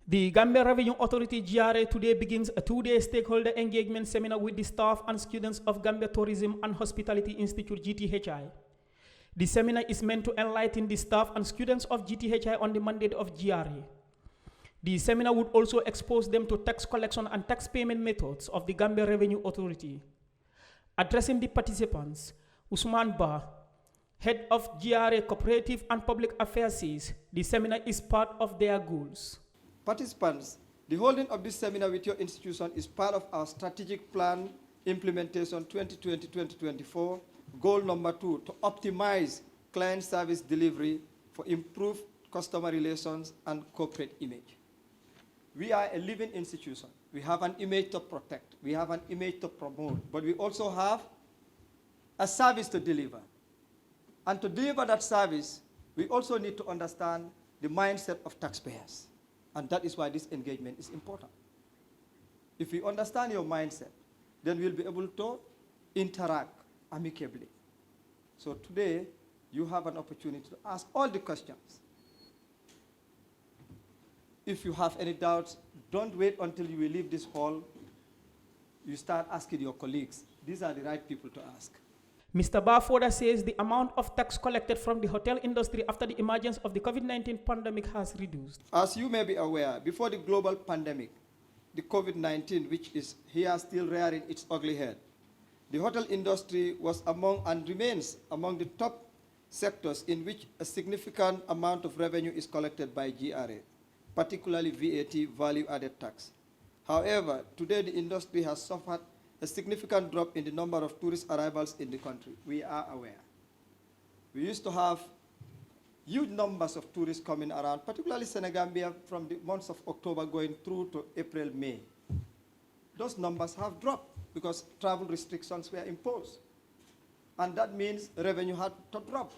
The Gambia Revenue Authority GRA today begins a two-day stakeholder engagement seminar with the staff and students of Gambia Tourism and Hospitality Institute GTHI. The seminar is meant to enlighten the staff and students of GTHI on the mandate of GRA. The seminar would also expose them to tax collection and tax payment methods of the Gambia Revenue Authority. Addressing the participants, Usman Ba, head of GRA Cooperative and Public Affairs, says the seminar is part of their goals. Participants, the holding of this seminar with your institution is part of our strategic plan implementation 2020-2024, goal number 2, to optimize client service delivery for improved customer relations and corporate image. We are a living institution. We have an image to protect. We have an image to promote, but we also have a service to deliver. And to deliver that service, we also need to understand the mindset of taxpayers. And that is why this engagement is important. If we understand your mindset, then we'll be able to interact amicably. So today, you have an opportunity to ask all the questions. If you have any doubts, don't wait until you will leave this hall. You start asking your colleagues. These are the right people to ask. Mr. Barfoda says the amount of tax collected from the hotel industry after the emergence of the COVID-19 pandemic has reduced. As you may be aware, before the global pandemic, the COVID-19, which is here still rearing its ugly head, the hotel industry was among and remains among the top sectors in which a significant amount of revenue is collected by GRA, particularly VAT, value-added tax. However, today the industry has suffered a significant drop in the number of tourist arrivals in the country. We are aware. We used to have huge numbers of tourists coming around, particularly Senegambia, from the months of October going through to April, May. Those numbers have dropped because travel restrictions were imposed. And that means revenue had to drop.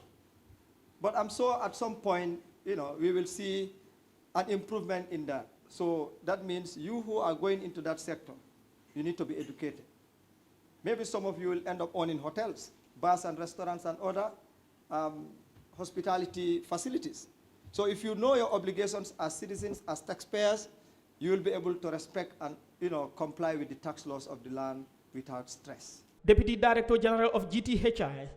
But I'm sure at some point, we will see an improvement in that. So that means you who are going into that sector, you need to be educated. Maybe some of you will end up owning hotels, bars and restaurants and other hospitality facilities. So if you know your obligations as citizens, as taxpayers, you will be able to respect and comply with the tax laws of the land without stress. Deputy Director General of GTHI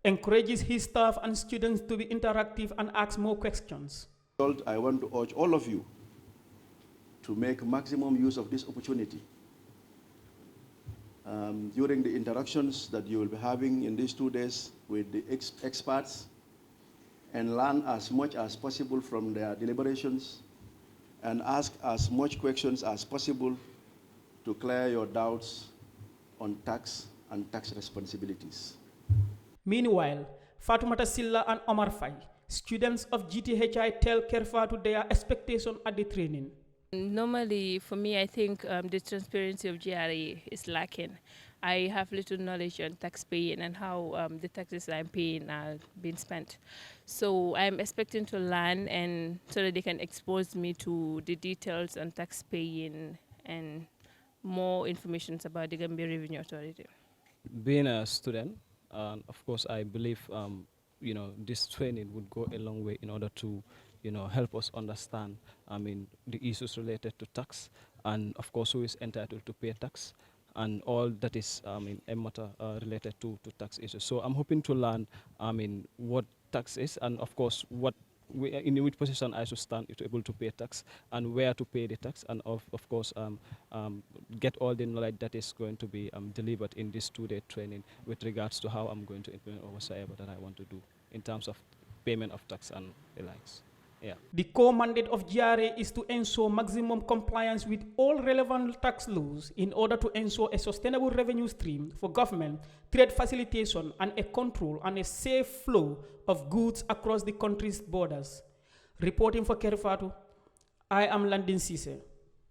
encourages his staff and students to be interactive and ask more questions. I want to urge all of you to make maximum use of this opportunity. During the interactions that you will be having in these 2 days with the experts, and learn as much as possible from their deliberations and ask as much questions as possible to clear your doubts on tax and tax responsibilities. Meanwhile, Fatou Silla and Omar Fai, students of GTHI, tell Kerr their expectation at the training. Normally, for me, I think the transparency of GRA is lacking. I have little knowledge on tax paying and how the taxes I'm paying are being spent. So I'm expecting to learn and so that they can expose me to the details on tax paying and more information about the Gambia Revenue Authority. Being a student, of course, I believe this training would go a long way in order to help us understand, the issues related to tax, and of course, who is entitled to pay tax, and all that is, a matter related to tax issues. So I'm hoping to learn, what tax is, and of course, in which position I should stand to be able to pay tax, and where to pay the tax, and of course, get all the knowledge that is going to be delivered in this 2-day training with regards to how I'm going to implement whatsoever that I want to do in terms of payment of tax and the likes. Yeah. The core mandate of GRA is to ensure maximum compliance with all relevant tax laws in order to ensure a sustainable revenue stream for government, trade facilitation, and a control and a safe flow of goods across the country's borders. Reporting for Kerr, I am Landin Cisse.